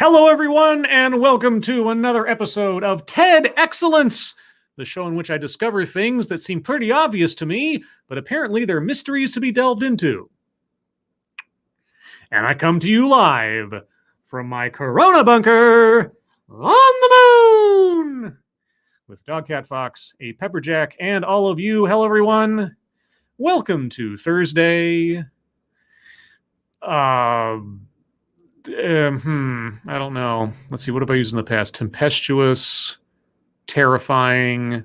Hello, everyone, and welcome to another episode of TED Excellence, the show in which I discover things that seem pretty obvious to me, but apparently they're mysteries to be delved into. And I come to you live from my Corona bunker on the moon with Dogcat Fox, a Pepperjack, and all of you. Hello, everyone. Welcome to Thursday. I don't know. Let's see. What have I used in the past? Tempestuous, terrifying,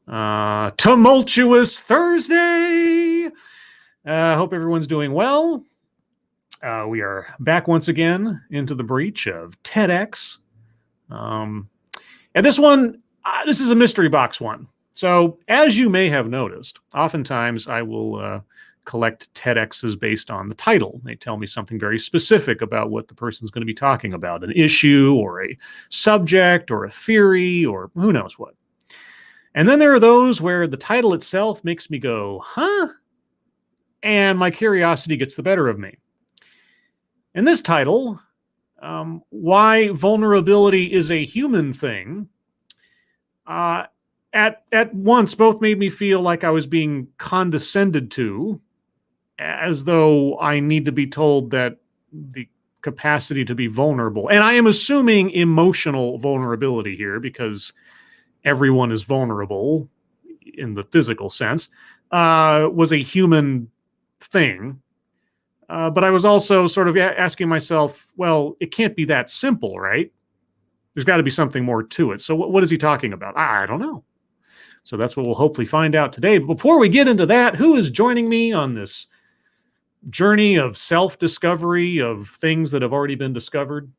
tumultuous Thursday. Hope everyone's doing well. We are back once again into the breach of TEDx. And this one, this is a mystery box one. So as you may have noticed, oftentimes I will collect TEDx's based on the title. They tell me something very specific about what the person's going to be talking about, an issue or a subject or a theory or who knows what. And then there are those where the title itself makes me go, huh? And my curiosity gets the better of me. And this title, Why Vulnerability is a Human Thing, at once both made me feel like I was being condescended to, as though I need to be told that the capacity to be vulnerable, and I am assuming emotional vulnerability here because everyone is vulnerable in the physical sense, was a human thing. But I was also sort of asking myself, well, it can't be that simple, right? There's got to be something more to it. So what is he talking about? I don't know. So that's what we'll hopefully find out today. But before we get into that, who is joining me on this journey of self-discovery of things that have already been discovered?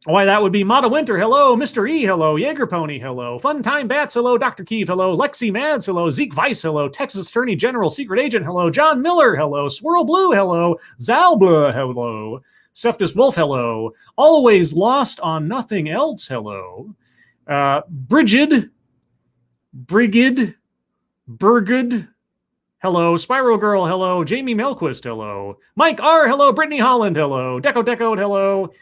Why, that would be Mata Winter, hello. Mr. E, hello. Jaeger Pony, hello. Fun Time Bats, hello. Dr. Keeve, hello. Lexi Mads, hello. Zeke Weiss, hello. Texas Attorney General, Secret Agent, hello. John Miller, hello. Swirl Blue, hello. Zalbla, hello. Seftus Wolf, hello. Always Lost on Nothing Else, hello. Brigid, Burgud, hello. Spyro Girl, hello. Jamie Melquist, hello. Mike R, hello. Brittany Holland, hello. Deco, hello.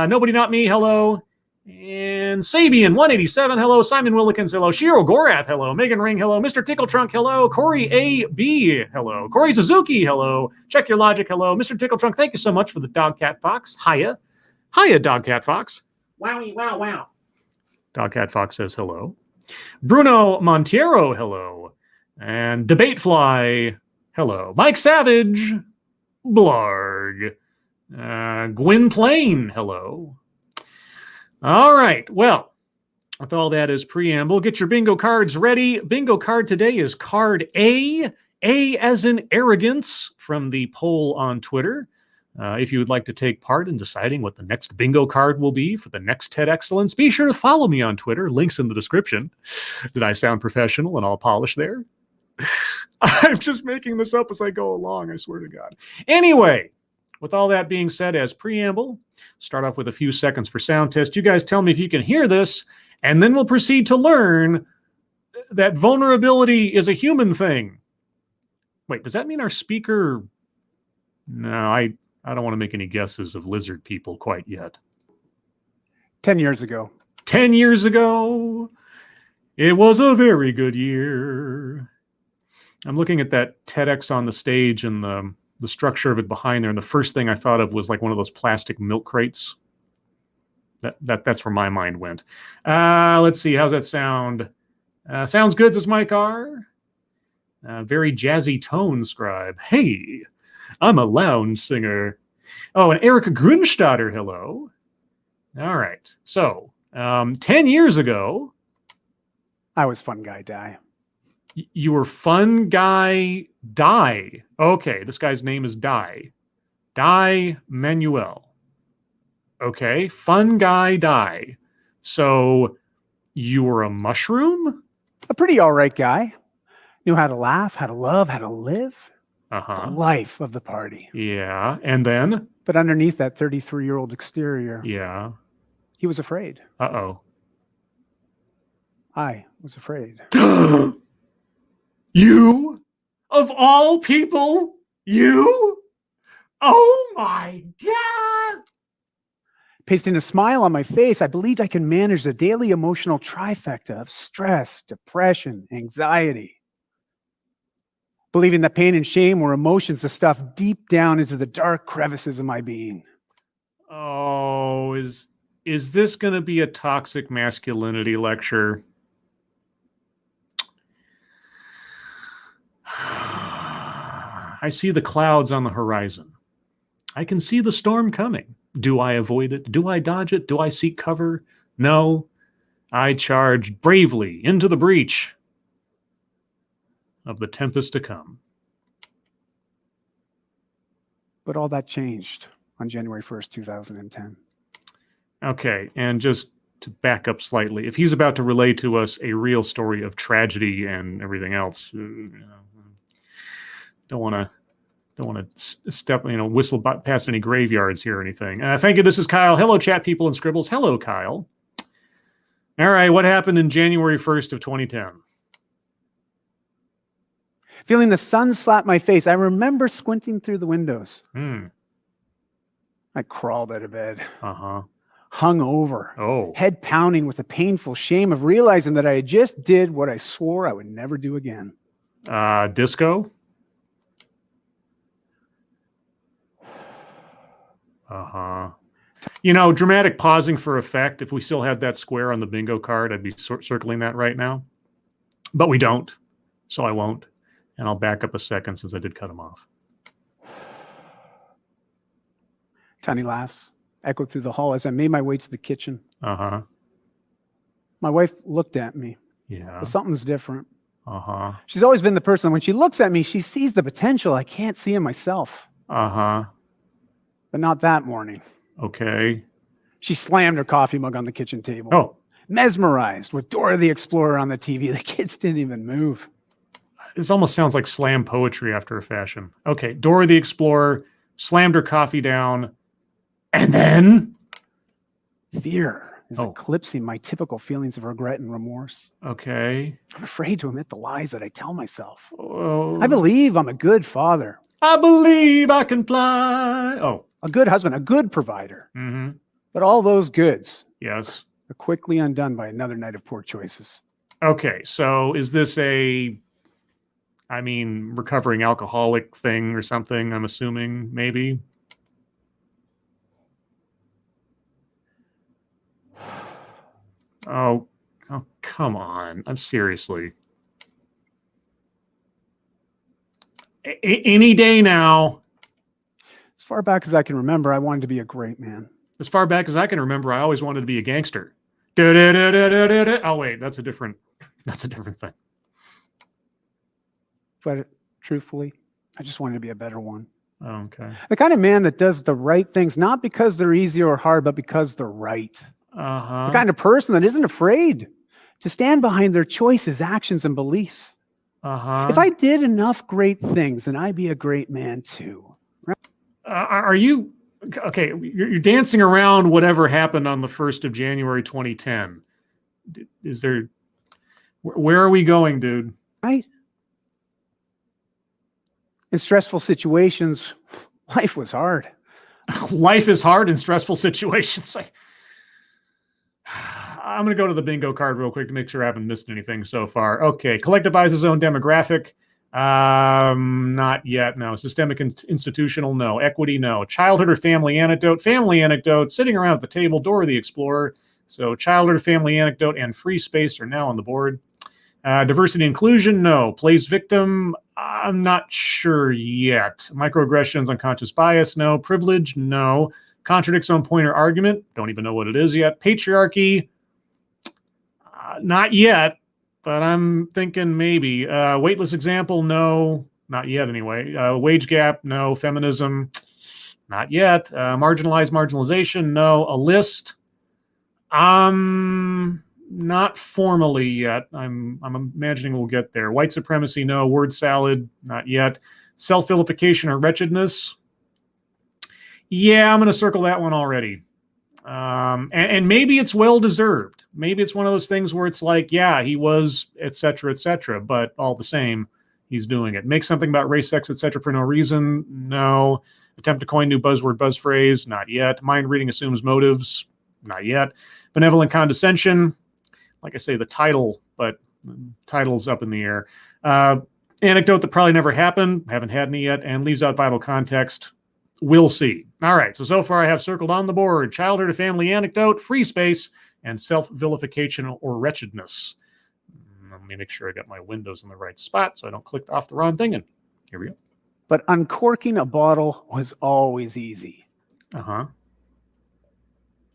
Nobody Not Me, hello. And Sabian 187, hello. Simon Willikins, hello. Shiro Gorath, hello. Megan Ring, hello. Mr. Tickle Trunk, hello. Corey A.B., hello. Corey Suzuki, hello. Check Your Logic, hello. Mr. Tickle Trunk, thank you so much for the Dogcat Fox. Hiya, Dogcat Fox. Wowie, wow, wow. Dogcat Fox says hello. Bruno Montiero, hello. And Debatefly, hello. Mike Savage, Blarg. Gwyn Plain, hello. All right, well, with all that as preamble, get your bingo cards ready. Bingo card today is card A as in arrogance, from the poll on Twitter. If you would like to take part in deciding what the next bingo card will be for the next TED Excellence, be sure to follow me on Twitter. Links in the description. Did I sound professional and all polished there? I'm just making this up as I go along, I swear to God. Anyway, with all that being said as preamble, start off with a few seconds for sound test. You guys tell me if you can hear this, and then we'll proceed to learn that vulnerability is a human thing. Wait, does that mean our speaker... No, I don't want to make any guesses of lizard people quite yet. 10 years ago. 10 years ago. It was a very good year. I'm looking at that TEDx on the stage and the structure of it behind there, and the first thing I thought of was like one of those plastic milk crates. That's where my mind went. Let's see, how's that sound? Sounds good, says Mike R. Very jazzy tone, Scribe. Hey, I'm a lounge singer. Oh, and Erica Grunstatter, hello. All right, so 10 years ago... I was Fun Guy Die. You were Fun Guy Die. Okay, this guy's name is Die. Die Manuel. Okay, Fun Guy Die. So you were a mushroom? A pretty all right guy. Knew how to laugh, how to love, how to live. Uh-huh. The life of the party. Yeah, and then? But underneath that 33-year-old exterior, yeah, he was afraid. Uh-oh. I was afraid. You? Of all people? You? Oh my God! Pasting a smile on my face, I believed I could manage the daily emotional trifecta of stress, depression, anxiety. Believing that pain and shame were emotions that stuffed deep down into the dark crevices of my being. Oh, is this going to be a toxic masculinity lecture? I see the clouds on the horizon. I can see the storm coming. Do I avoid it? Do I dodge it? Do I seek cover? No. I charge bravely into the breach of the tempest to come. But all that changed on January 1st, 2010. Okay, and just to back up slightly, if he's about to relay to us a real story of tragedy and everything else, don't want to step, whistle past any graveyards here or anything. Thank you. This is Kyle. Hello, chat people and scribbles. Hello, Kyle. All right, what happened in January 1st of 2010? Feeling the sun slap my face, I remember squinting through the windows. I crawled out of bed. Hung over. Head pounding with the painful shame of realizing that I had just did what I swore I would never do again. Disco? Dramatic pausing for effect. If we still had that square on the bingo card, I'd be circling that right now. But we don't, so I won't. And I'll back up a second since I did cut him off. Tiny laughs echoed through the hall as I made my way to the kitchen. My wife looked at me. Yeah. But something's different. She's always been the person, when she looks at me, she sees the potential I can't see in myself. But not that morning. Okay. She slammed her coffee mug on the kitchen table. Mesmerized with Dora the Explorer on the TV. The kids didn't even move. This almost sounds like slam poetry after a fashion. Okay, Dora the Explorer slammed her coffee down, and then? Fear is eclipsing my typical feelings of regret and remorse. Okay. I'm afraid to admit the lies that I tell myself. I believe I'm a good father. I believe I can fly. A good husband, a good provider. But all those goods are quickly undone by another night of poor choices. Okay, so is this recovering alcoholic thing or something, I'm assuming, maybe? Oh, come on. I'm seriously. Any day now. As far back as I can remember, I wanted to be a great man. As far back as I can remember, I always wanted to be a gangster. Oh, wait, that's a different thing. But truthfully, I just wanted to be a better one. Okay. The kind of man that does the right things, not because they're easy or hard, but because they're right. The kind of person that isn't afraid to stand behind their choices, actions, and beliefs. If I did enough great things, then I'd be a great man too. Right? Are you okay? You're dancing around whatever happened on the 1st of January 2010. Is there? Where are we going, dude? Right. In stressful situations, life was hard. Life is hard in stressful situations. I'm going to go to the bingo card real quick to make sure I haven't missed anything so far. Okay, collectivize his own demographic. Not yet, no. Systemic institutional, no. Equity, no. Childhood or family anecdote. Family anecdote, sitting around at the table, Dora the Explorer. So childhood, family anecdote, and free space are now on the board. Diversity inclusion, no. Plays victim, I'm not sure yet. Microaggressions, unconscious bias, no. Privilege, no. Contradicts own point or argument, don't even know what it is yet. Patriarchy, not yet, but I'm thinking maybe. Weightless example, no. Not yet anyway. Wage gap, no. Feminism, not yet. Marginalization, no. A list, not formally yet. I'm imagining we'll get there. White supremacy, no. Word salad, not yet. Self-vilification or wretchedness. Yeah, I'm going to circle that one already. And maybe it's well-deserved. Maybe it's one of those things where it's like, yeah, he was, et cetera, but all the same, he's doing it. Make something about race, sex, et cetera for no reason. No. Attempt to coin new buzzword, buzz phrase, not yet. Mind reading assumes motives, not yet. Benevolent condescension, like I say, the title, but the title's up in the air. Anecdote that probably never happened, haven't had any yet, and leaves out vital context. We'll see. All right, so far I have circled on the board childhood or family anecdote, free space, and self-vilification or wretchedness. Let me make sure I got my windows in the right spot so I don't click off the wrong thing. And here we go. But uncorking a bottle was always easy.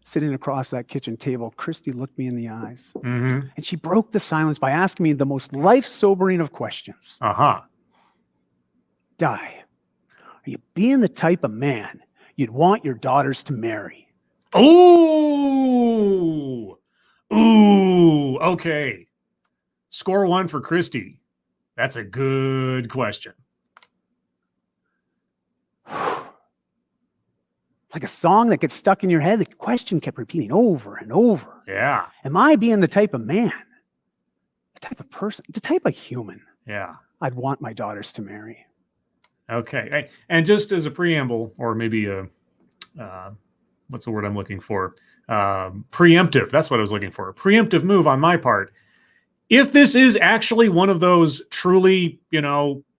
Sitting across that kitchen table, Christy looked me in the eyes. And she broke the silence by asking me the most life-sobering of questions. Di, are you being the type of man you'd want your daughters to marry? Ooh, okay. Score 1 for Christy. That's a good question. It's like a song that gets stuck in your head. The question kept repeating over and over. Yeah. Am I being the type of man, the type of person, the type of human I'd want my daughters to marry? Okay. And just as a preamble, or maybe what's the word I'm looking for? Preemptive. That's what I was looking for. A preemptive move on my part. If this is actually one of those truly,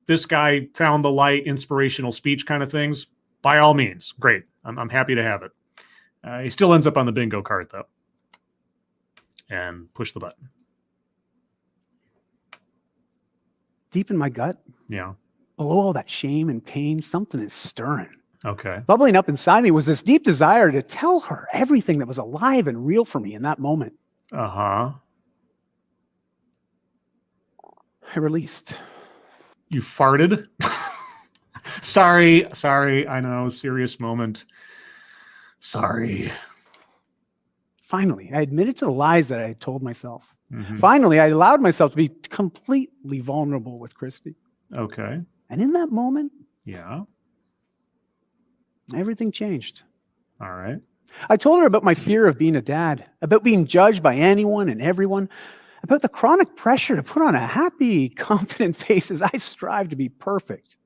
this guy found the light, inspirational speech kind of things, by all means, great. I'm happy to have it. He still ends up on the bingo card, though. And push the button. Deep in my gut, below all that shame and pain, something is stirring. Okay. Bubbling up inside me was this deep desire to tell her everything that was alive and real for me in that moment. I released. You farted? Sorry. I know, serious moment. Sorry. Finally, I admitted to the lies that I had told myself. Finally, I allowed myself to be completely vulnerable with Christy. Okay. And in that moment, everything changed. All right. I told her about my fear of being a dad, about being judged by anyone and everyone, about the chronic pressure to put on a happy, confident face as I strive to be perfect.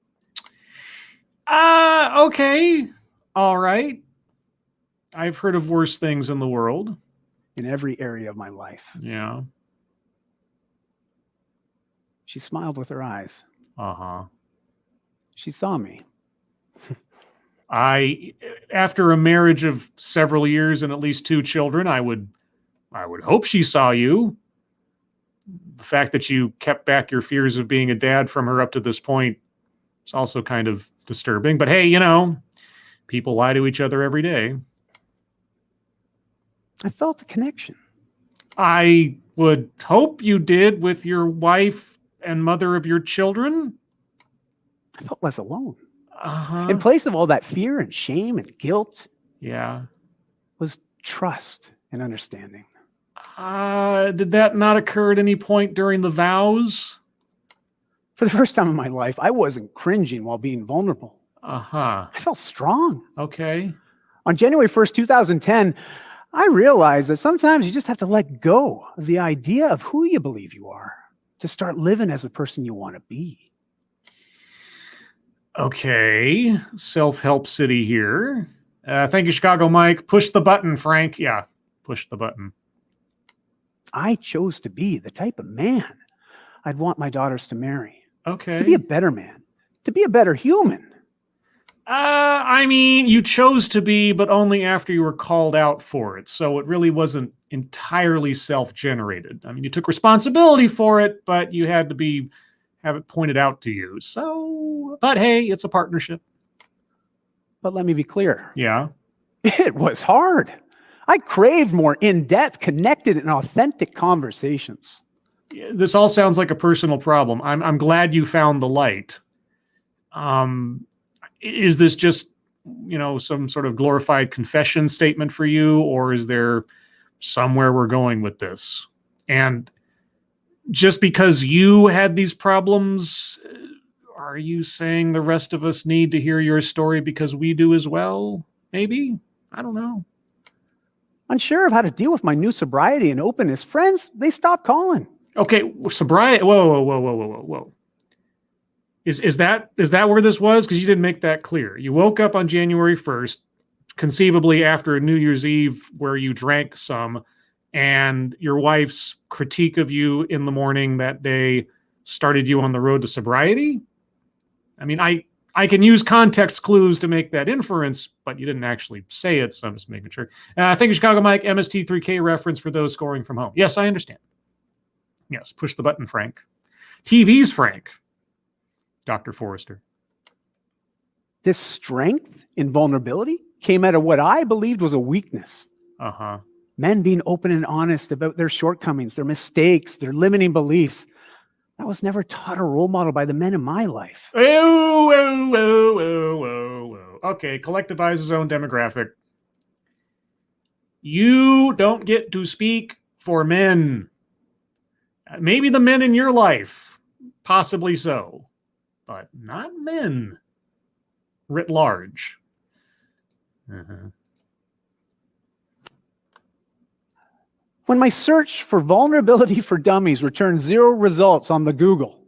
Okay. All right. I've heard of worse things in the world. In every area of my life. Yeah. She smiled with her eyes. She saw me. After a marriage of several years and at least 2 children, I would hope she saw you. The fact that you kept back your fears of being a dad from her up to this point is also kind of disturbing. But hey, people lie to each other every day. I felt a connection. I would hope you did with your wife and mother of your children. I felt less alone. In place of all that fear and shame and guilt, was trust and understanding. Did that not occur at any point during the vows? For the first time in my life, I wasn't cringing while being vulnerable. I felt strong. Okay. On January 1st, 2010, I realized that sometimes you just have to let go of the idea of who you believe you are to start living as the person you want to be. Okay. Self-help city here. Thank you, Chicago Mike. Push the button, Frank. Yeah, push the button. I chose to be the type of man I'd want my daughters to marry. Okay. To be a better man. To be a better human. You chose to be, but only after you were called out for it. So it really wasn't entirely self-generated. You took responsibility for it, but you had to have it pointed out to you. So, but hey, it's a partnership. But let me be clear. Yeah. It was hard. I craved more in-depth, connected, and authentic conversations. This all sounds like a personal problem. I'm glad you found the light. Is this just, some sort of glorified confession statement for you, or is there somewhere we're going with this? And just because you had these problems, are you saying the rest of us need to hear your story because we do as well? Maybe? I don't know. Unsure of how to deal with my new sobriety and openness, friends, they stopped calling. Okay, sobriety. Whoa. Is that where this was? Because you didn't make that clear. You woke up on January 1st, conceivably after a New Year's Eve where you drank some, and your wife's critique of you in the morning that day started you on the road to sobriety. I mean, I can use context clues to make that inference, but you didn't actually say it, so I'm just making sure. Thank you, Chicago Mike. MST3K reference for those scoring from home. Yes, I understand. Yes, push the button, Frank. TV's Frank. Dr. Forrester. This strength in vulnerability came out of what I believed was a weakness. Uh-huh. Men being open and honest about their shortcomings, their mistakes, their limiting beliefs. That was never taught or role model by the men in my life. Whoa, whoa, whoa, whoa, whoa, whoa. Okay, collectivize his own demographic. You don't get to speak for men. Maybe the men in your life, possibly so, but not men writ large. Uh-huh. When my search for vulnerability for dummies returned 0 results on the Google,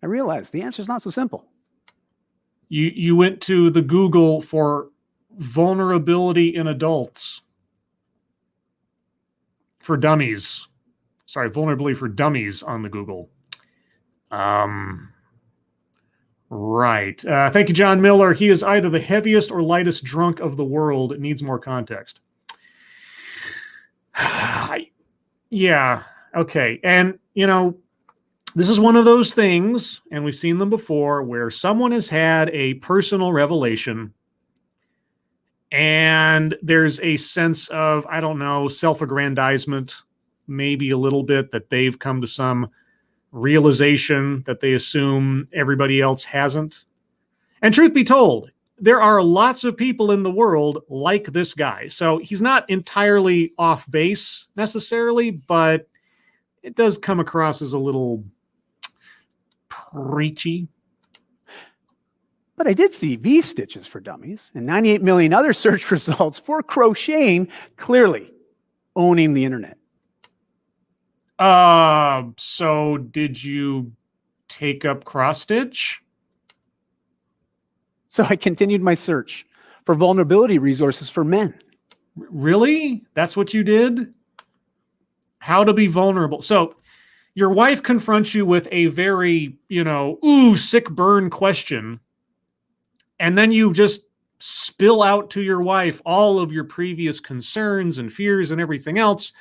I realized the answer is not so simple. You went to the Google for vulnerability in adults for dummies. Sorry, vulnerability for dummies on the Google. Right. Thank you, John Miller. He is either the heaviest or lightest drunk of the world. It needs more context. Yeah. Okay. And, you know, this is one of those things, and we've seen them before, where someone has had a personal revelation and there's a sense of, I don't know, self-aggrandizement, maybe a little bit, that they've come to some realization that they assume everybody else hasn't. And truth be told, there are lots of people in the world like this guy. So he's not entirely off base necessarily, but it does come across as a little preachy. But I did see V-stitches for dummies and 98 million other search results for crocheting, clearly owning the internet. So did you take up cross stitch? So I continued my search for vulnerability resources for men. Really? That's what you did? How to be vulnerable. So your wife confronts you with a very, sick burn question. And then you just spill out to your wife all of your previous concerns and fears and everything else.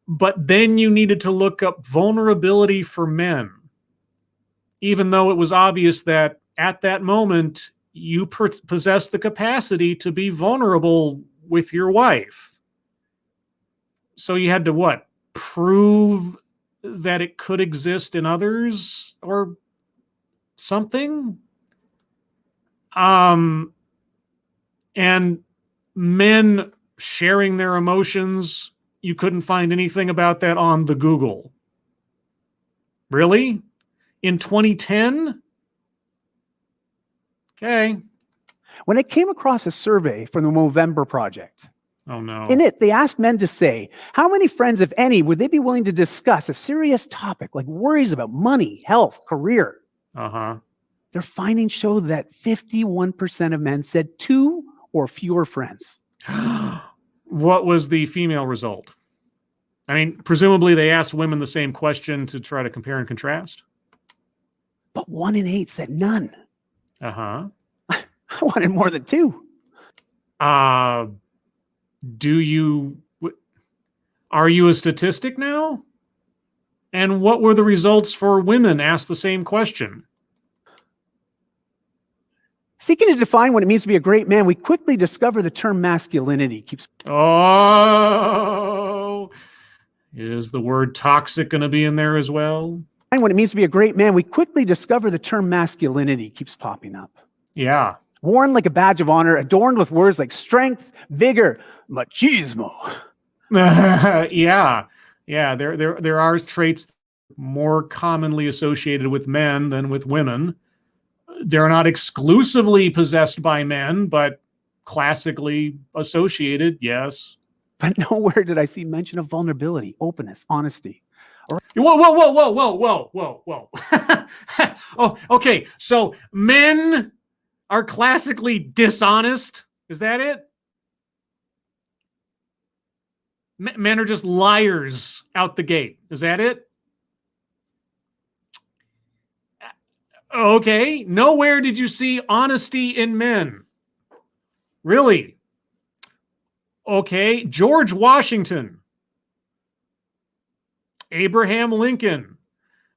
But then you needed to look up vulnerability for men, even though it was obvious that at that moment, you possess the capacity to be vulnerable with your wife. So you had to what? Prove that it could exist in others or something? And men sharing their emotions, you couldn't find anything about that on the Google. Really? In 2010? Okay. When I came across a survey from the Movember Project, oh no. In it, they asked men to say, how many friends, if any, would they be willing to discuss a serious topic like worries about money, health, career? Uh-huh. Their findings show that 51% of men said 2 or fewer friends. What was the female result? I mean, presumably they asked women the same question to try to compare and contrast. But 1 in 8 said none. Uh-huh. I wanted more than 2. Are you a statistic now? And what were the results for women asked the same question? Seeking to define what it means to be a great man, we quickly discover the term masculinity keeps. Oh, is the word toxic going to be in there as well? And what it means to be a great man, we quickly discover the term masculinity keeps popping up. Yeah. Worn like a badge of honor, adorned with words like strength, vigor, machismo. Yeah. There are traits more commonly associated with men than with women. They're not exclusively possessed by men, but classically associated, yes. But nowhere did I see mention of vulnerability, openness, honesty. Whoa. Oh, okay. So men are classically dishonest. Is that it? Men are just liars out the gate. Is that it? Okay. Nowhere did you see honesty in men. Really? Okay. George Washington, Abraham Lincoln,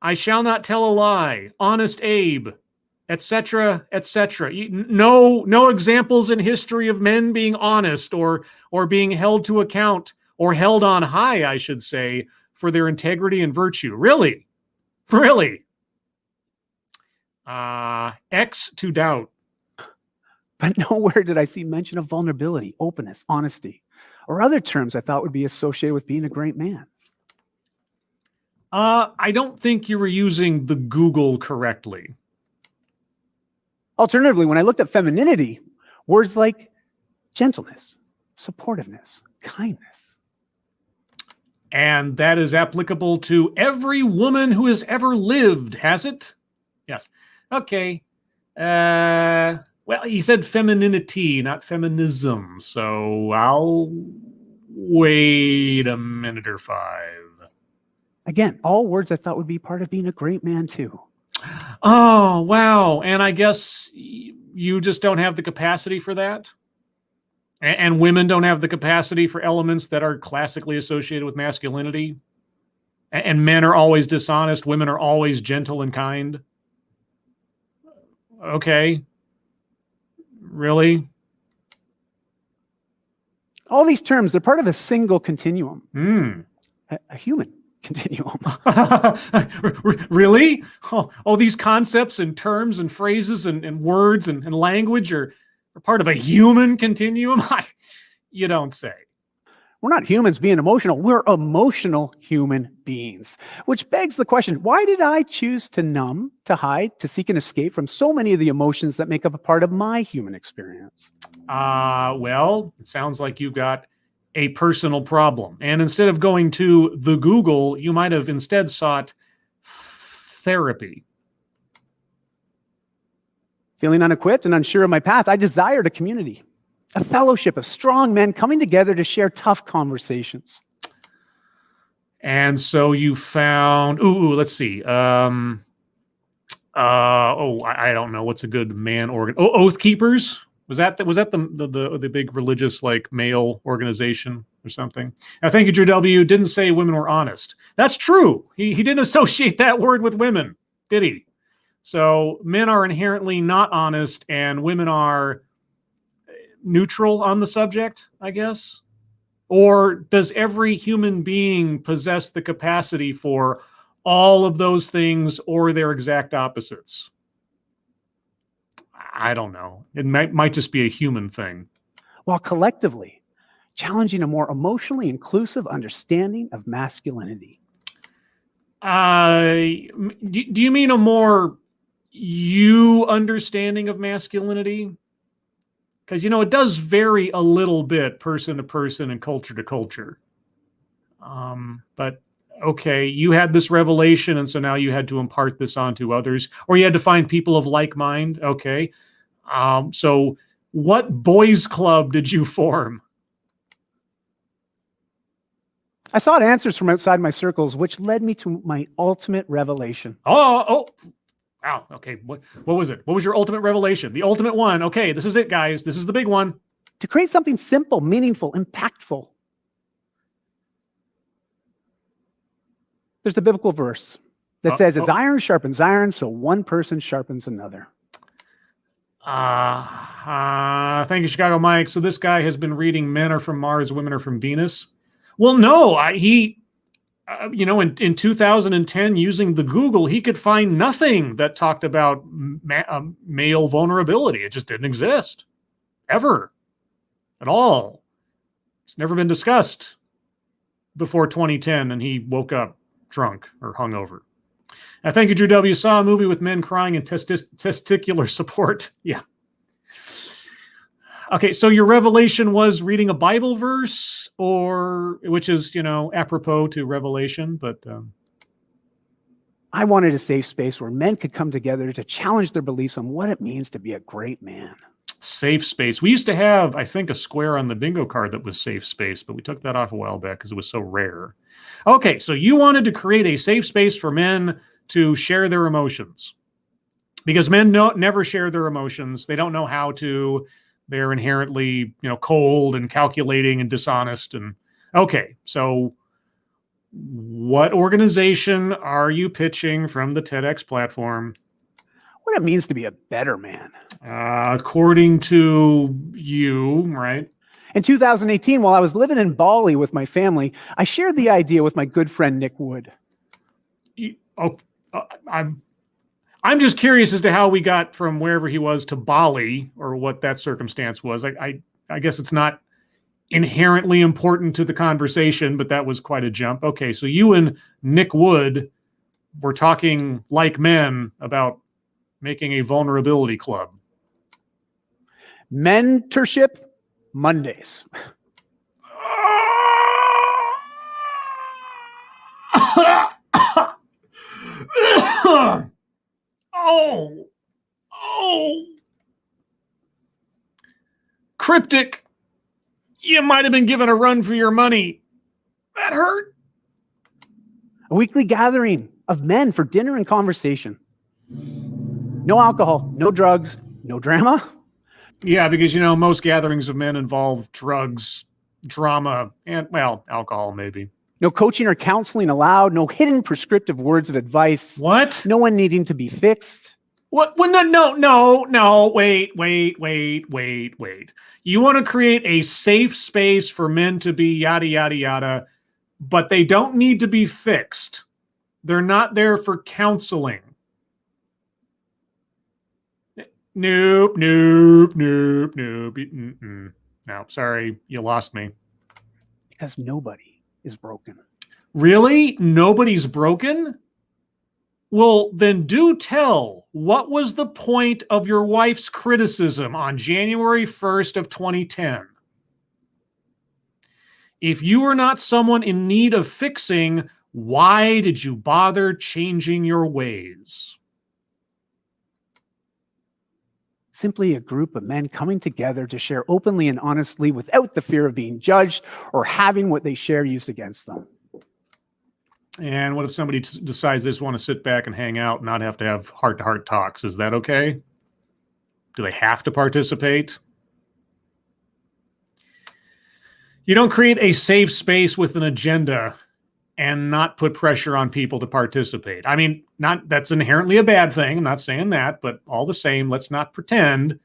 I shall not tell a lie, Honest Abe, etc., etc. No examples in history of men being honest or being held to account or held on high, I should say, for their integrity and virtue. Really? Really? X to doubt. But nowhere did I see mention of vulnerability, openness, honesty, or other terms I thought would be associated with being a great man. I don't think you were using the Google correctly. Alternatively, when I looked at femininity, words like gentleness, supportiveness, kindness. And that is applicable to every woman who has ever lived, has it? Yes. Okay. Well, he said femininity, not feminism. So I'll wait a minute or five. Again, all words I thought would be part of being a great man too. Oh, wow. And I guess you just don't have the capacity for that? And women don't have the capacity for elements that are classically associated with masculinity? And men are always dishonest, women are always gentle and kind? Okay. Really? All these terms, they're part of a single continuum. A human continuum. Really? Oh, these concepts and terms and phrases and words and language are part of a human continuum? You don't say. We're not humans being emotional. We're emotional human beings. Which begs the question, why did I choose to numb, to hide, to seek an escape from so many of the emotions that make up a part of my human experience? Well, it sounds like you've got a personal problem. And instead of going to the Google, you might have instead sought therapy. Feeling unequipped and unsure of my path, I desired a community, a fellowship of strong men coming together to share tough conversations. And so you found, let's see. I don't know. What's a good man organ? Oh, Oath Keepers. Was that the big religious like male organization or something? I think Drew W. didn't say women were honest. That's true. He didn't associate that word with women, did he? So men are inherently not honest and women are neutral on the subject, I guess? Or does every human being possess the capacity for all of those things or their exact opposites? I don't know. It might just be a human thing. While collectively challenging a more emotionally inclusive understanding of masculinity. Do you mean a more you understanding of masculinity? Because, it does vary a little bit person to person and culture to culture. But okay, you had this revelation, and so now you had to impart this onto others, or you had to find people of like mind. Okay. So what boys club did you form? I sought answers from outside my circles, which led me to my ultimate revelation. Wow. Okay. What was it? What was your ultimate revelation? The ultimate one. Okay, this is it, guys. This is the big one. To create something simple, meaningful, impactful. There's a biblical verse that says, as iron sharpens iron, so one person sharpens another. Thank you, Chicago Mike. So this guy has been reading Men Are From Mars, Women Are From Venus. Well, no, in 2010, using the Google, he could find nothing that talked about male vulnerability. It just didn't exist. Ever. At all. It's never been discussed before 2010, and he woke up drunk or hungover. Thank you, Drew W. Saw a movie with men crying and testicular support. Yeah. Okay, so your revelation was reading a Bible verse, which is, apropos to Revelation, but I wanted a safe space where men could come together to challenge their beliefs on what it means to be a great man. Safe space. We used to have, I think, a square on the bingo card that was safe space, but we took that off a while back because it was so rare. Okay, so you wanted to create a safe space for men to share their emotions. Because men never share their emotions. They don't know how to. They're inherently, cold and calculating and dishonest. And okay, so what organization are you pitching from the TEDx platform? What it means to be a better man. According to you, right? In 2018, while I was living in Bali with my family, I shared the idea with my good friend Nick Wood. I'm just curious as to how we got from wherever he was to Bali, or what that circumstance was. I guess it's not inherently important to the conversation, but that was quite a jump. Okay, so you and Nick Wood were talking like men about making a vulnerability club. Mentorship Mondays. Oh. Cryptic. You might have been given a run for your money. That hurt. A weekly gathering of men for dinner and conversation. No alcohol, no drugs, no drama. Yeah, because, most gatherings of men involve drugs, drama, and, alcohol maybe. No coaching or counseling allowed. No hidden prescriptive words of advice. What? No one needing to be fixed. What? No, wait. You want to create a safe space for men to be yada, yada, yada, but they don't need to be fixed. They're not there for counseling. Nope. No, sorry, you lost me. Because nobody is broken. Really? Nobody's broken? Well, then do tell, what was the point of your wife's criticism on January 1st of 2010? If you are not someone in need of fixing, why did you bother changing your ways? Simply a group of men coming together to share openly and honestly without the fear of being judged or having what they share used against them. And what if somebody decides they just want to sit back and hang out and not have to have heart-to-heart talks? Is that okay? Do they have to participate? You don't create a safe space with an agenda and not put pressure on people to participate. I mean, that's inherently a bad thing. I'm not saying that, but all the same, let's not pretend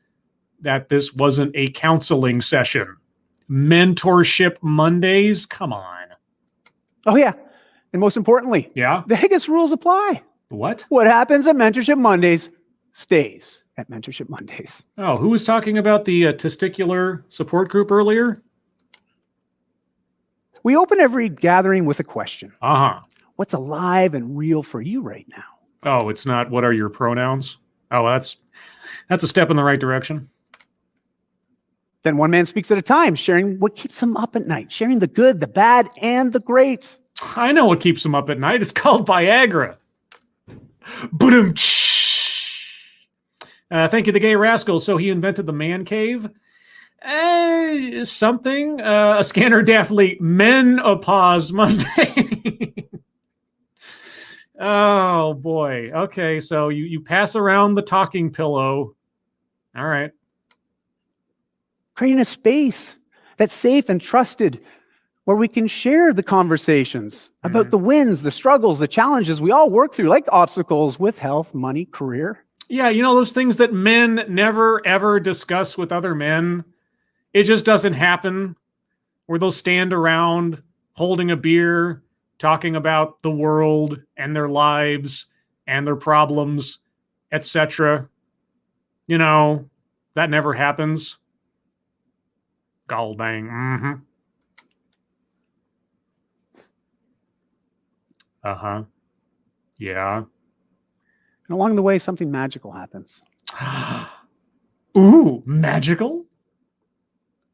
that this wasn't a counseling session. Mentorship Mondays? Come on. Oh, yeah. And most importantly, the Higgins rules apply. What? What happens at Mentorship Mondays stays at Mentorship Mondays. Oh, who was talking about the testicular support group earlier? We open every gathering with a question. Uh-huh. What's alive and real for you right now? Oh, it's not what are your pronouns? Oh, that's a step in the right direction. Then one man speaks at a time, sharing what keeps him up at night, sharing the good, the bad, and the great. I know what keeps him up at night. It's called Viagra. Boom. Thank you, the gay rascal. So he invented the man cave. Something. A scanner definitely. Menopause Monday. Oh, boy. Okay, so you pass around the talking pillow. All right. Creating a space that's safe and trusted where we can share the conversations about the wins, the struggles, the challenges we all work through, like obstacles with health, money, career. Yeah, those things that men never, ever discuss with other men. It just doesn't happen, where they'll stand around holding a beer, talking about the world and their lives and their problems, etc. That never happens. Gall dang. Mm-hmm. Uh-huh. Yeah. And along the way, something magical happens. Ooh, magical?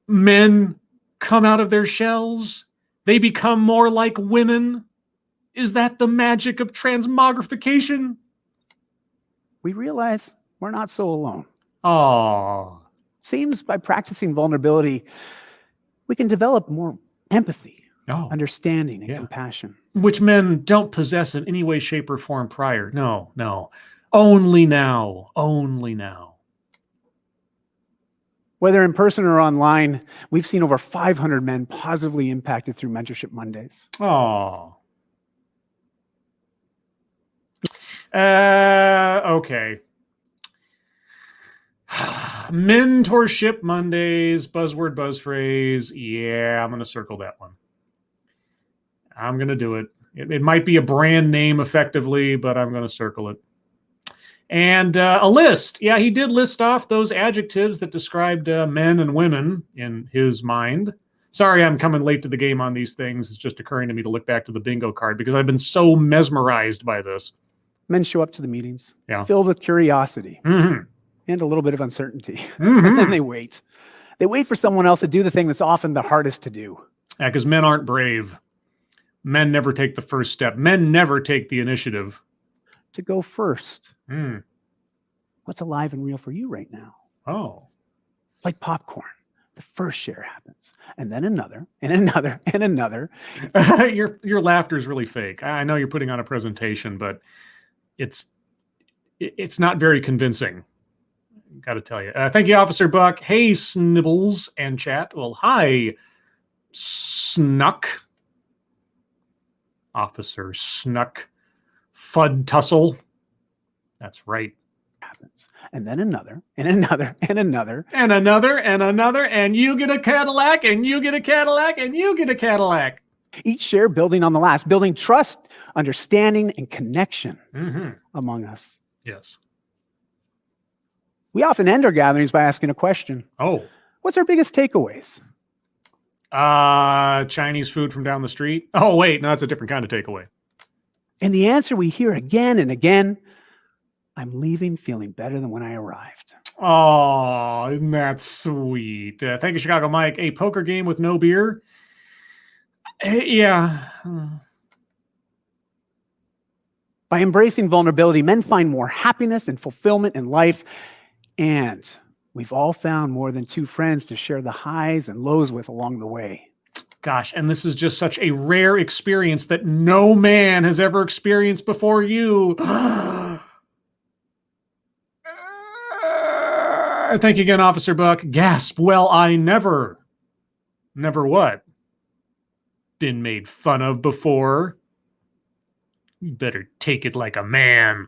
Men come out of their shells. They become more like women. Is that the magic of transmogrification? We realize we're not so alone. Oh. Seems by practicing vulnerability, we can develop more empathy, understanding, and compassion. Which men don't possess in any way, shape, or form prior. No. Only now. Only now. Whether in person or online, we've seen over 500 men positively impacted through Mentorship Mondays. Oh. Okay. Mentorship Mondays, buzzword, buzz phrase. Yeah, I'm going to circle that one. I'm going to do it. It might be a brand name effectively, but I'm going to circle it. And a list. Yeah, he did list off those adjectives that described men and women in his mind. Sorry, I'm coming late to the game on these things. It's just occurring to me to look back to the bingo card because I've been so mesmerized by this. Men show up to the meetings filled with curiosity and a little bit of uncertainty. And then they wait. They wait for someone else to do the thing that's often the hardest to do. Yeah, because men aren't brave. Men never take the first step. Men never take the initiative. To go first. What's alive and real for you right now? Oh. Like popcorn. The first share happens. And then another, and another, and another. Your laughter is really fake. I know you're putting on a presentation, but it's not very convincing. Got to tell you. Thank you, Officer Buck. Hey, Snibbles and chat. Well, hi, Snuck. Officer Snuck. Fud Tussle. That's right. Happens. And then another, and another, and another. And another, and another, and you get a Cadillac, and you get a Cadillac, and you get a Cadillac. Each share building on the last, building trust, understanding, and connection among us. Yes. We often end our gatherings by asking a question. Oh. What's our biggest takeaways? Chinese food from down the street. Oh, wait, no, that's a different kind of takeaway. And the answer we hear again and again, I'm leaving feeling better than when I arrived. Oh, isn't that sweet? Thank you, Chicago Mike. A poker game with no beer? Yeah. By embracing vulnerability, men find more happiness and fulfillment in life. And we've all found more than two friends to share the highs and lows with along the way. Gosh, and this is just such a rare experience that no man has ever experienced before you. Thank you again, Officer Buck. Gasp. Well, I never what? Been made fun of before. You better take it like a man.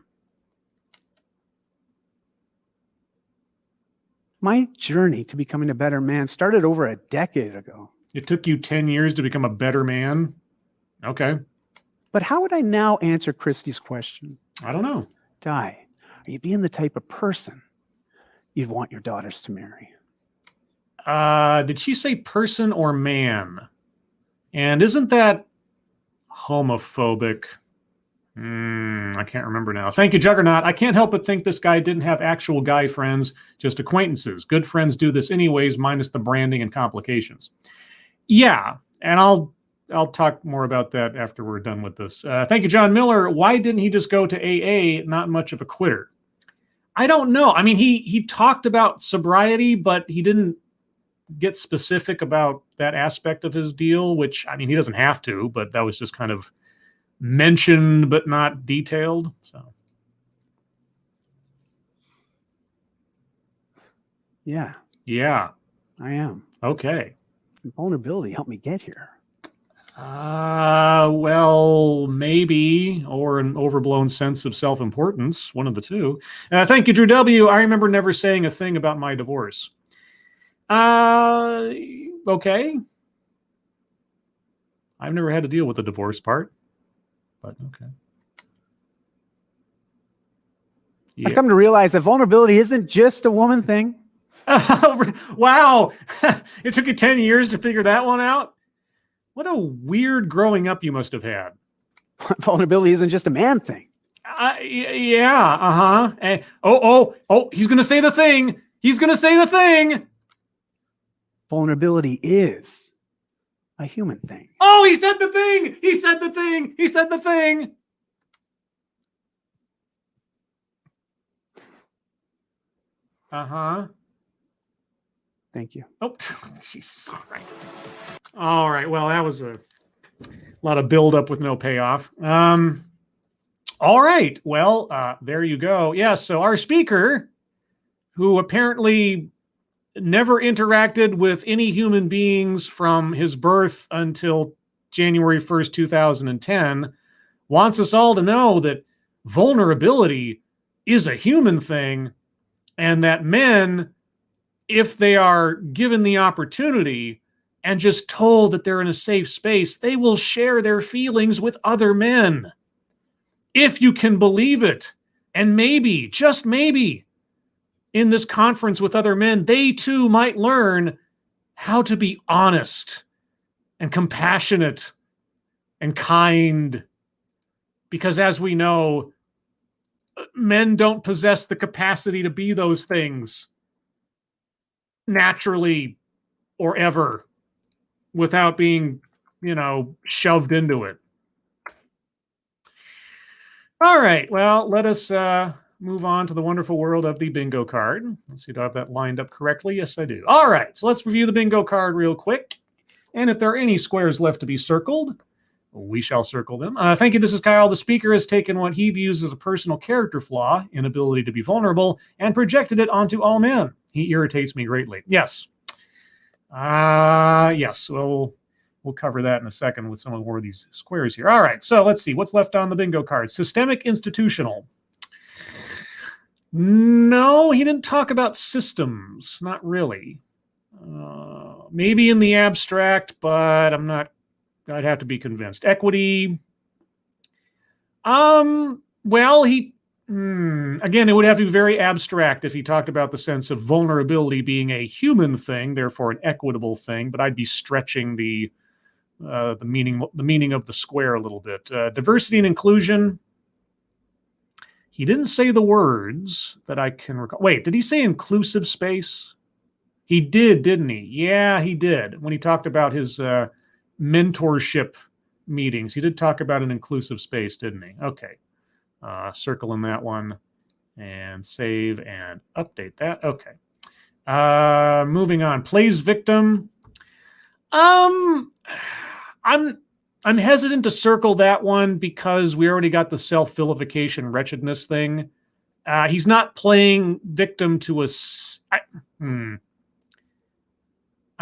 My journey to becoming a better man started over a decade ago. It took you 10 years to become a better man? Okay. But how would I now answer Christy's question? I don't know. Di, are you being the type of person you'd want your daughters to marry? Did she say person or man? And isn't that homophobic? I can't remember now. Thank you, Juggernaut. I can't help but think this guy didn't have actual guy friends, just acquaintances. Good friends do this anyways, minus the branding and complications. Yeah, and I'll talk more about that after we're done with this. Thank you, John Miller. Why didn't he just go to AA? Not much of a quitter. I don't know. I mean, he talked about sobriety, but he didn't get specific about that aspect of his deal, which, I mean, he doesn't have to, but that was just kind of mentioned but not detailed. So yeah, I am. Okay. Vulnerability helped me get here. Well, maybe, or an overblown sense of self-importance, one of the two. Thank you, Drew W. I remember never saying a thing about my divorce. Okay. I've never had to deal with the divorce part. But okay. Yeah. I've come to realize that vulnerability isn't just a woman thing. Wow. It took you 10 years to figure that one out? What a weird growing up you must have had. Vulnerability isn't just a man thing. Yeah. He's going to say the thing. He's going to say the thing. Vulnerability is a human thing. Oh, he said the thing. He said the thing. He said the thing. Uh-huh. Thank you. Oh, Jesus. All right. All right. Well, that was a lot of buildup with no payoff. All right. Well, there you go. Yeah. So our speaker, who apparently never interacted with any human beings from his birth until January 1st, 2010, wants us all to know that vulnerability is a human thing, and that men, if they are given the opportunity and just told that they're in a safe space, they will share their feelings with other men. If you can believe it. And maybe, just maybe, in this conference with other men, they too might learn how to be honest and compassionate and kind. Because as we know, men don't possess the capacity to be those things naturally or ever without being, shoved into it. All right, well, let us move on to the wonderful world of the bingo card. Let's see, do I have that lined up correctly? Yes, I do. All right, so let's review the bingo card real quick. And if there are any squares left to be circled, we shall circle them. Thank you, this is Kyle. The speaker has taken what he views as a personal character flaw, inability to be vulnerable, and projected it onto all men. He irritates me greatly. Yes. Yes, well, we'll cover that in a second with some more of these squares here. All right, so let's see. What's left on the bingo card? Systemic institutional. No, he didn't talk about systems. Not really. Maybe in the abstract, but I'm not. I'd have to be convinced. Equity. Well, again, it would have to be very abstract if he talked about the sense of vulnerability being a human thing, therefore an equitable thing. But I'd be stretching the meaning of the square a little bit. Diversity and inclusion. He didn't say the words that I can recall. Wait, did he say inclusive space? He did, didn't he? Yeah, he did. When he talked about his mentorship meetings, he did talk about an inclusive space, didn't he? Okay. Circle in that one and save and update that. Okay. Moving on. Plays victim. I'm hesitant to circle that one because we already got the self-vilification wretchedness thing. He's not playing victim to I'm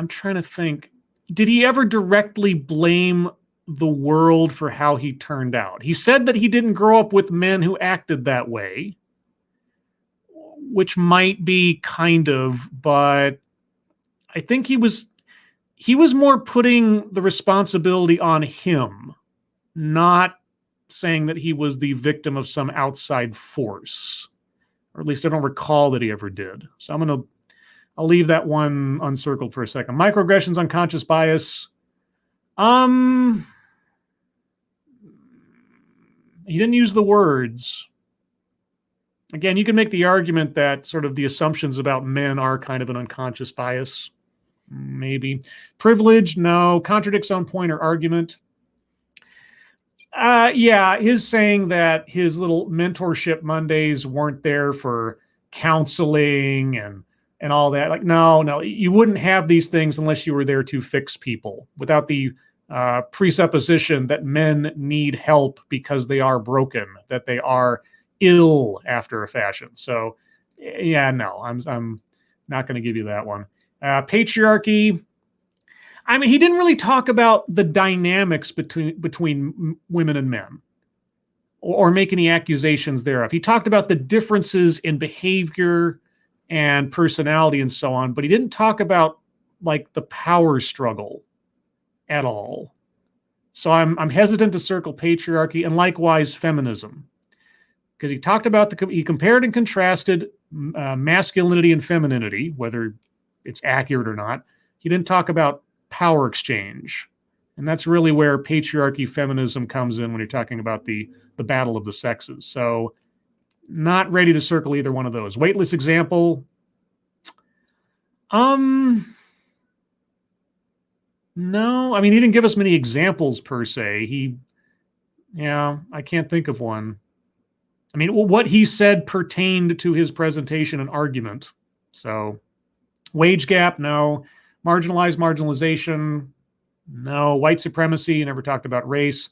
trying to think. Did he ever directly blame the world for how he turned out? He said that he didn't grow up with men who acted that way, which might be kind of, but I think he was more putting the responsibility on him, not saying that he was the victim of some outside force. Or at least I don't recall that he ever did. So I'll leave that one uncircled for a second. Microaggressions, unconscious bias. He didn't use the words. Again, you can make the argument that sort of the assumptions about men are kind of an unconscious bias. Maybe. Privilege, no. Contradicts on point or argument. Yeah, his saying that his little mentorship Mondays weren't there for counseling and all that. Like, no, you wouldn't have these things unless you were there to fix people without the presupposition that men need help because they are broken, that they are ill after a fashion. So, yeah, no, I'm not going to give you that one. Patriarchy. I mean, he didn't really talk about the dynamics between women and men or make any accusations thereof. He talked about the differences in behavior and personality and so on, but he didn't talk about like the power struggle at all. So I'm hesitant to circle patriarchy and likewise feminism, because he talked about he compared and contrasted masculinity and femininity, whether it's accurate or not. He didn't talk about power exchange. And that's really where patriarchy feminism comes in when you're talking about the battle of the sexes. So not ready to circle either one of those. Weightless example. No, I mean, he didn't give us many examples per se. I can't think of one. I mean, what he said pertained to his presentation and argument. So, wage gap, no. Marginalization, no. White supremacy, never talked about race.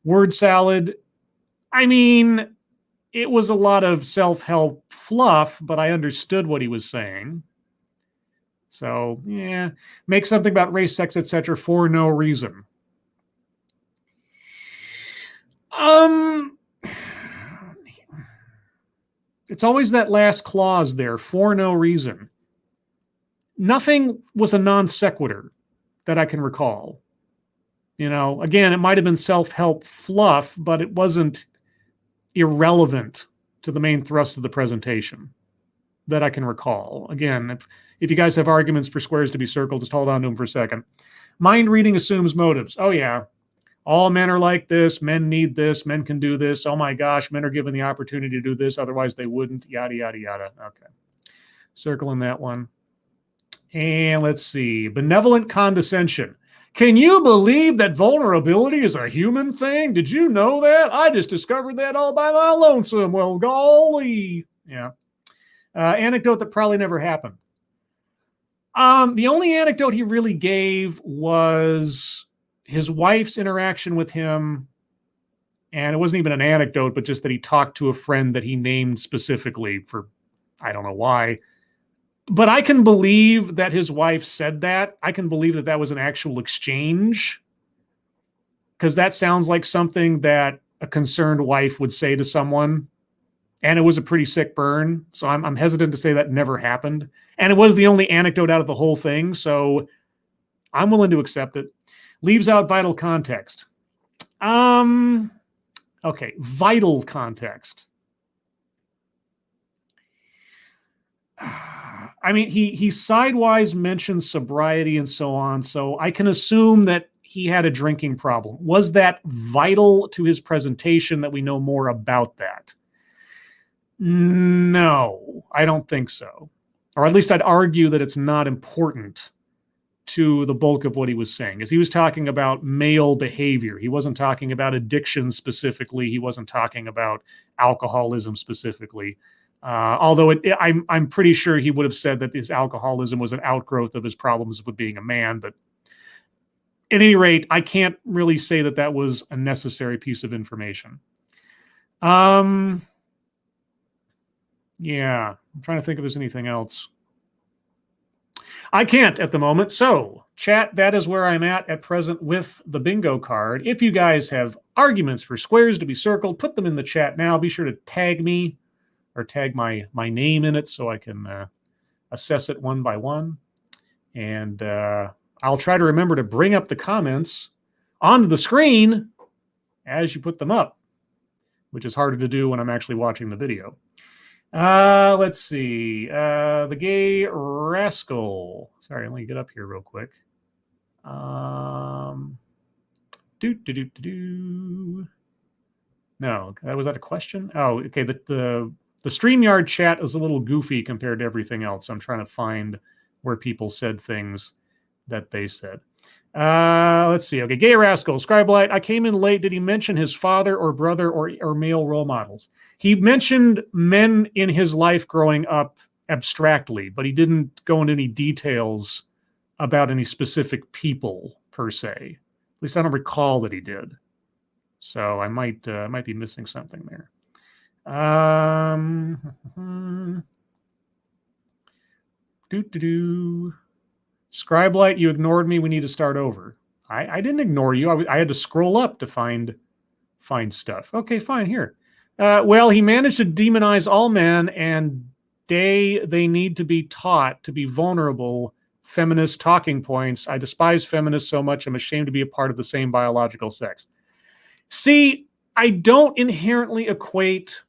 Word salad, I mean, it was a lot of self-help fluff, but I understood what he was saying. So, yeah, make something about race, sex, etc. for no reason. It's always that last clause there, for no reason. Nothing was a non sequitur that I can recall. Again, it might have been self-help fluff, but it wasn't irrelevant to the main thrust of the presentation that I can recall. Again, if you guys have arguments for squares to be circled, just hold on to them for a second. Mind reading assumes motives. Oh, yeah. All men are like this. Men need this. Men can do this. Oh, my gosh. Men are given the opportunity to do this. Otherwise, they wouldn't. Yada, yada, yada. Okay. Circling that one. And let's see. Benevolent condescension. Can you believe that vulnerability is a human thing? Did you know that? I just discovered that all by my lonesome. Well, golly. Yeah. Anecdote that probably never happened. The only anecdote he really gave was his wife's interaction with him. And it wasn't even an anecdote, but just that he talked to a friend that he named specifically for, I don't know why. But I can believe that his wife said that. I can believe that that was an actual exchange, because that sounds like something that a concerned wife would say to someone. And it was a pretty sick burn. So I'm hesitant to say that never happened. And it was the only anecdote out of the whole thing. So I'm willing to accept it. Leaves out vital context. Okay, vital context. I mean, he sidewise mentioned sobriety and so on, so I can assume that he had a drinking problem. Was that vital to his presentation that we know more about that? No, I don't think so. Or at least I'd argue that it's not important to the bulk of what he was saying, as he was talking about male behavior. He wasn't talking about addiction specifically. He wasn't talking about alcoholism specifically. Although I'm pretty sure he would have said that this alcoholism was an outgrowth of his problems with being a man. But at any rate, I can't really say that that was a necessary piece of information. Yeah, I'm trying to think if there's anything else. I can't at the moment. So, chat, that is where I'm at present with the bingo card. If you guys have arguments for squares to be circled, put them in the chat now. Be sure to tag me or tag my name in it so I can assess it one by one. And I'll try to remember to bring up the comments onto the screen as you put them up, which is harder to do when I'm actually watching the video. Let's see. The gay rascal. Sorry, let me get up here real quick. No, was that a question? Oh, okay. The StreamYard chat is a little goofy compared to everything else. I'm trying to find where people said things that they said. Let's see. Okay, gay rascal, Scribelight. I came in late. Did he mention his father or brother or male role models? He mentioned men in his life growing up abstractly, but he didn't go into any details about any specific people per se. At least I don't recall that he did. So I might be missing something there. Scribelight, you ignored me. We need to start over. I didn't ignore you. I had to scroll up to find stuff. Okay, fine. Here. Well, he managed to demonize all men, and they need to be taught to be vulnerable. Feminist talking points. I despise feminists so much. I'm ashamed to be a part of the same biological sex. See, I don't inherently equate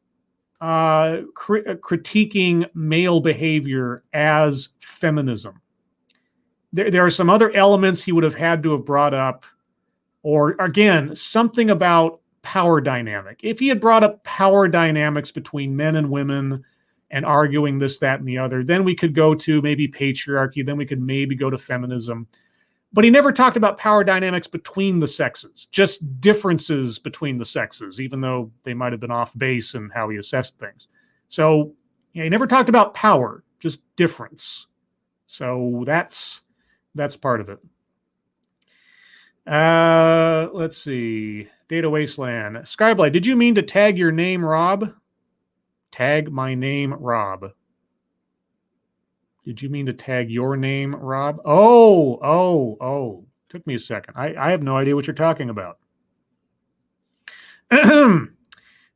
critiquing male behavior as feminism. There are some other elements he would have had to have brought up, or again, something about power dynamic. If he had brought up power dynamics between men and women and arguing this, that, and the other, then we could go to maybe patriarchy, then we could maybe go to feminism. But he never talked about power dynamics between the sexes, just differences between the sexes, even though they might have been off base in how he assessed things. So he never talked about power, just difference. So that's part of it. Let's see. Data Wasteland. Skyblight, did you mean to tag your name, Rob? Tag my name, Rob. Did you mean to tag your name, Rob? Oh. Took me a second. I have no idea what you're talking about.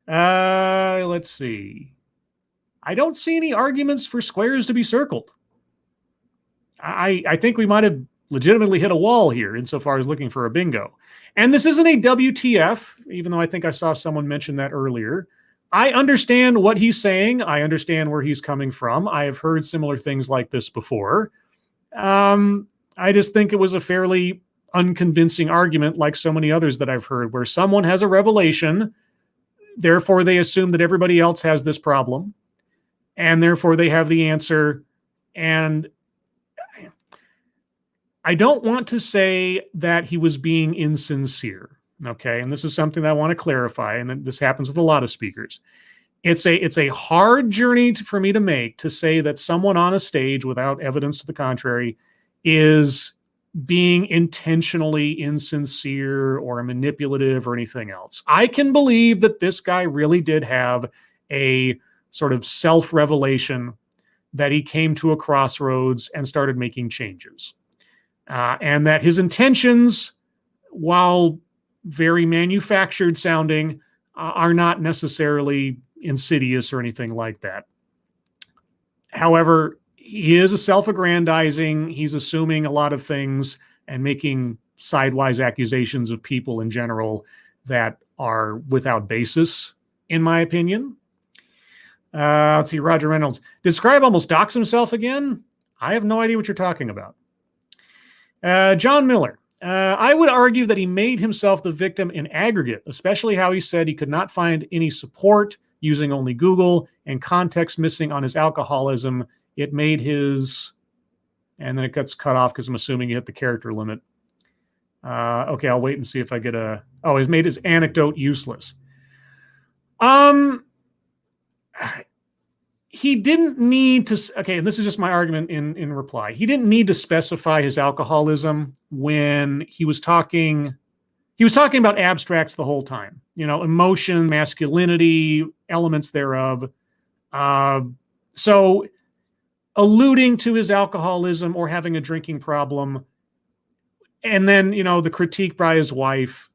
Let's see. I don't see any arguments for squares to be circled. I think we might have legitimately hit a wall here insofar as looking for a bingo. And this isn't a WTF, even though I think I saw someone mention that earlier. I understand what he's saying. I understand where he's coming from. I have heard similar things like this before. I just think it was a fairly unconvincing argument, like so many others that I've heard, where someone has a revelation, therefore they assume that everybody else has this problem, and therefore they have the answer. And I don't want to say that he was being insincere. Okay, and this is something that I want to clarify, and this happens with a lot of speakers. It's a hard journey for me to make to say that someone on a stage without evidence to the contrary is being intentionally insincere or manipulative or anything else. I can believe that this guy really did have a sort of self-revelation that he came to a crossroads and started making changes. And that his intentions, while very manufactured sounding, are not necessarily insidious or anything like that. However, he is a self-aggrandizing. He's assuming a lot of things and making sidewise accusations of people in general that are without basis, in my opinion. Let's see, Roger Reynolds. Did Scribe almost dox himself again? I have no idea what you're talking about. John Miller. I would argue that he made himself the victim in aggregate, especially how he said he could not find any support using only Google and context missing on his alcoholism. It made his, and then it gets cut off because I'm assuming he hit the character limit. Okay, I'll wait and see if I get he's made his anecdote useless. He didn't need to, okay, and this is just my argument in reply. He didn't need to specify his alcoholism when he was talking about abstracts the whole time. Emotion, masculinity, elements thereof. So alluding to his alcoholism or having a drinking problem, and then, the critique by his wife,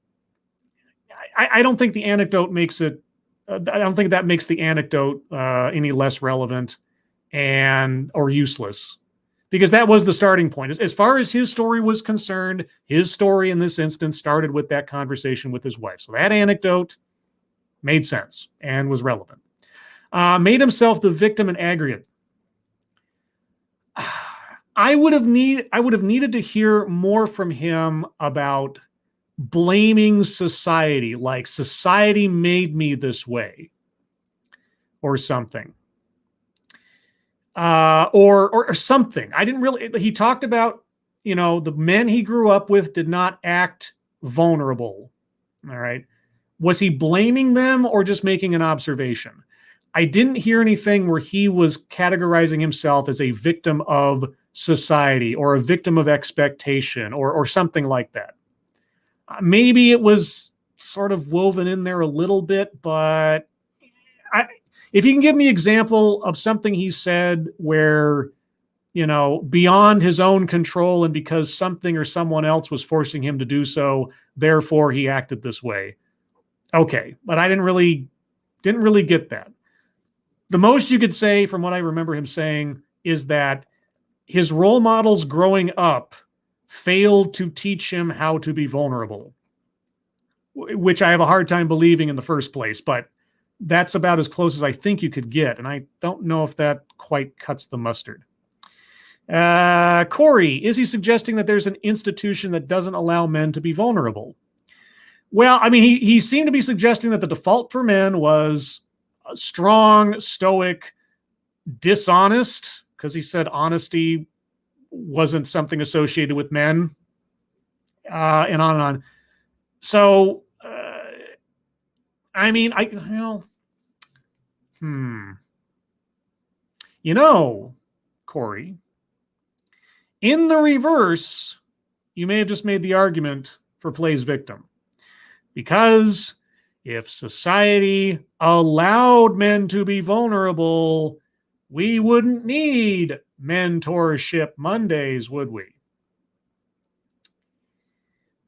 I don't think the anecdote makes it, I don't think that makes the anecdote any less relevant or useless, because that was the starting point. As far as his story was concerned, his story in this instance started with that conversation with his wife. So that anecdote made sense and was relevant. Made himself the victim in aggregate. I would have needed to hear more from him about blaming society, like society made me this way or something, or something. I didn't really, he talked about, the men he grew up with did not act vulnerable. All right. Was he blaming them or just making an observation? I didn't hear anything where he was categorizing himself as a victim of society or a victim of expectation or something like that. Maybe it was sort of woven in there a little bit, but if you can give me an example of something he said where, beyond his own control and because something or someone else was forcing him to do so, therefore he acted this way. Okay, but I didn't really get that. The most you could say from what I remember him saying is that his role models growing up failed to teach him how to be vulnerable, which I have a hard time believing in the first place, but that's about as close as I think you could get. And I don't know if that quite cuts the mustard. Corey, is he suggesting that there's an institution that doesn't allow men to be vulnerable? Well, I mean, he seemed to be suggesting that the default for men was strong, stoic, dishonest, because he said honesty wasn't something associated with men. and on and on. So, I mean, Corey, in the reverse, you may have just made the argument for plays victim. Because if society allowed men to be vulnerable, we wouldn't need Mentorship Mondays, would we?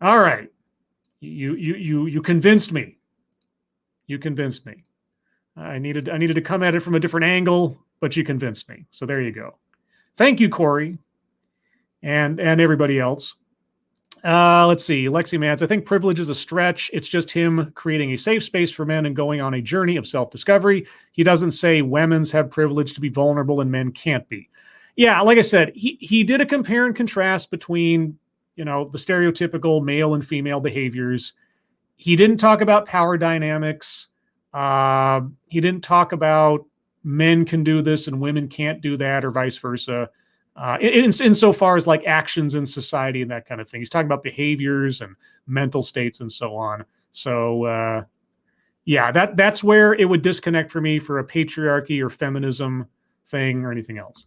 All right. You convinced me. You convinced me. I needed to come at it from a different angle, but you convinced me. So there you go. Thank you, Corey, and everybody else. Let's see. Lexi Mads, I think privilege is a stretch. It's just him creating a safe space for men and going on a journey of self-discovery. He doesn't say women's have privilege to be vulnerable and men can't be. Yeah, like I said, he did a compare and contrast between, the stereotypical male and female behaviors. He didn't talk about power dynamics. He didn't talk about men can do this and women can't do that, or vice versa. Insofar as like actions in society and that kind of thing. He's talking about behaviors and mental states and so on. So yeah, that's where it would disconnect for me for a patriarchy or feminism thing or anything else.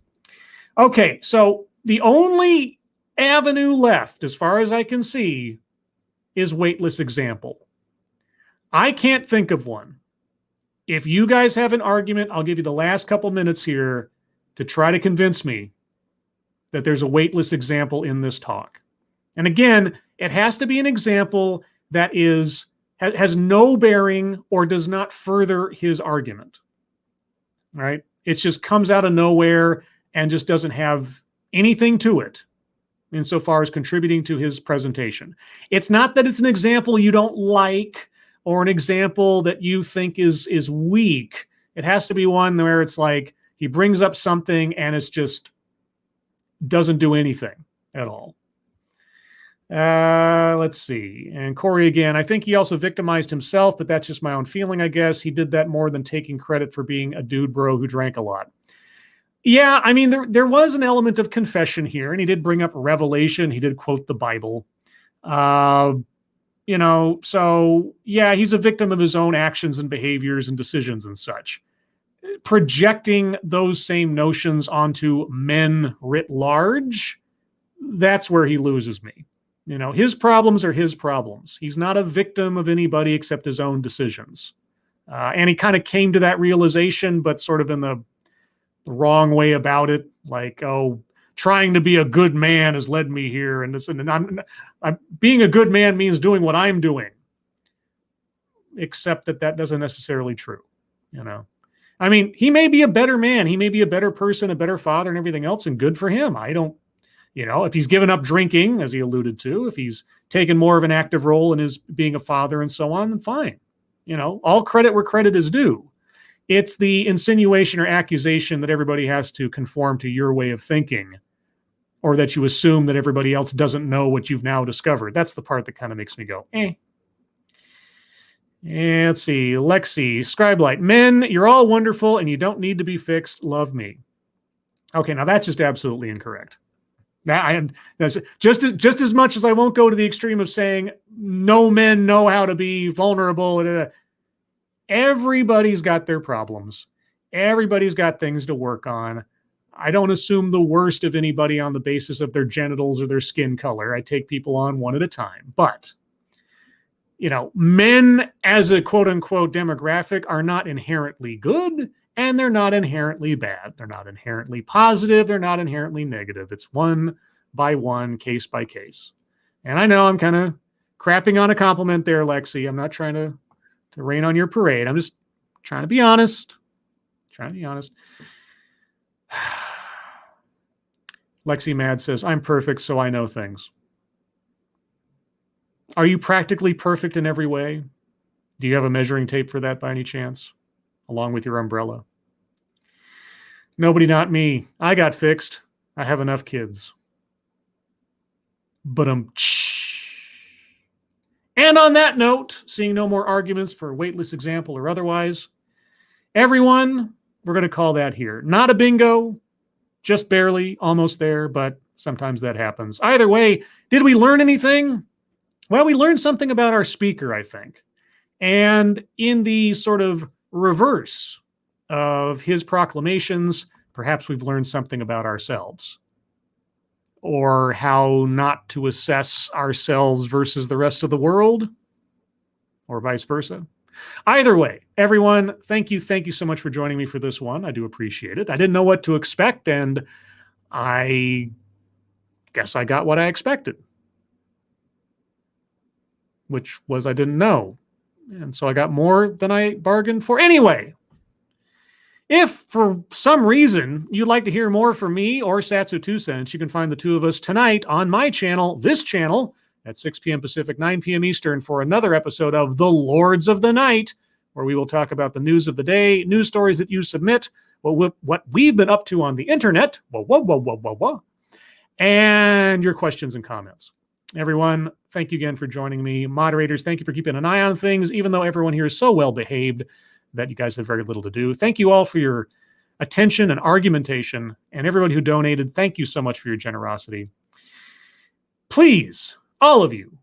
Okay, so the only avenue left, as far as I can see, is weightless example. I can't think of one. If you guys have an argument, I'll give you the last couple minutes here to try to convince me that there's a weightless example in this talk. And again, it has to be an example that has no bearing or does not further his argument. Right? It just comes out of nowhere and just doesn't have anything to it insofar as contributing to his presentation. It's not that it's an example you don't like or an example that you think is weak. It has to be one where it's like he brings up something and it's just doesn't do anything at all. Let's see. And Corey again, I think he also victimized himself, but that's just my own feeling, I guess. He did that more than taking credit for being a dude bro who drank a lot. Yeah, I mean, there was an element of confession here, and he did bring up Revelation. He did quote the Bible. So yeah, he's a victim of his own actions and behaviors and decisions and such. Projecting those same notions onto men writ large, that's where he loses me. His problems are his problems. He's not a victim of anybody except his own decisions. And he kind of came to that realization, but sort of in the wrong way about it. Like, trying to be a good man has led me here. And I'm being a good man means doing what I'm doing. Except that doesn't necessarily true, I mean, he may be a better man. He may be a better person, a better father and everything else, and good for him. I don't, if he's given up drinking, as he alluded to, if he's taken more of an active role in his being a father and so on, then fine. All credit where credit is due. It's the insinuation or accusation that everybody has to conform to your way of thinking, or that you assume that everybody else doesn't know what you've now discovered. That's the part that kind of makes me go, eh. And let's see, Lexi, Scribelight, men, you're all wonderful and you don't need to be fixed. Love me. Okay, now that's just absolutely incorrect. That's just as much as I won't go to the extreme of saying no men know how to be vulnerable. Everybody's got their problems. Everybody's got things to work on. I don't assume the worst of anybody on the basis of their genitals or their skin color. I take people on one at a time. But men as a quote unquote demographic are not inherently good and they're not inherently bad. They're not inherently positive. They're not inherently negative. It's one by one, case by case. And I know I'm kind of crapping on a compliment there, Lexi. I'm not trying to rain on your parade. I'm just trying to be honest. Lexi Mad says, I'm perfect, so I know things. Are you practically perfect in every way? Do you have a measuring tape for that by any chance? Along with your umbrella? Nobody, not me. I got fixed. I have enough kids. But And on that note, seeing no more arguments for a weightless example or otherwise, everyone, we're going to call that here. Not a bingo, just barely, almost there, but sometimes that happens. Either way, did we learn anything? Well, we learned something about our speaker, I think. And in the sort of reverse of his proclamations, perhaps we've learned something about ourselves, or how not to assess ourselves versus the rest of the world, or vice versa. Either way, everyone, thank you so much for joining me for this one. I do appreciate it. I didn't know what to expect, and I guess I got what I expected, which was I didn't know. And so I got more than I bargained for. Anyway, if for some reason you'd like to hear more from me or Satsu 2 Cents, you can find the two of us tonight on my channel, this channel, at 6 p.m. Pacific, 9 p.m. Eastern, for another episode of The Lords of the Night, where we will talk about the news of the day, news stories that you submit, what we've been up to on the internet, and your questions and comments. Everyone, thank you again for joining me. Moderators, thank you for keeping an eye on things, even though everyone here is so well behaved that you guys have very little to do. Thank you all for your attention and argumentation, and everyone who donated, thank you so much for your generosity. Please, all of you,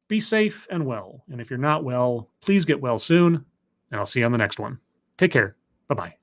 be safe and well. And if you're not well, please get well soon, and I'll see you on the next one. Take care. Bye-bye.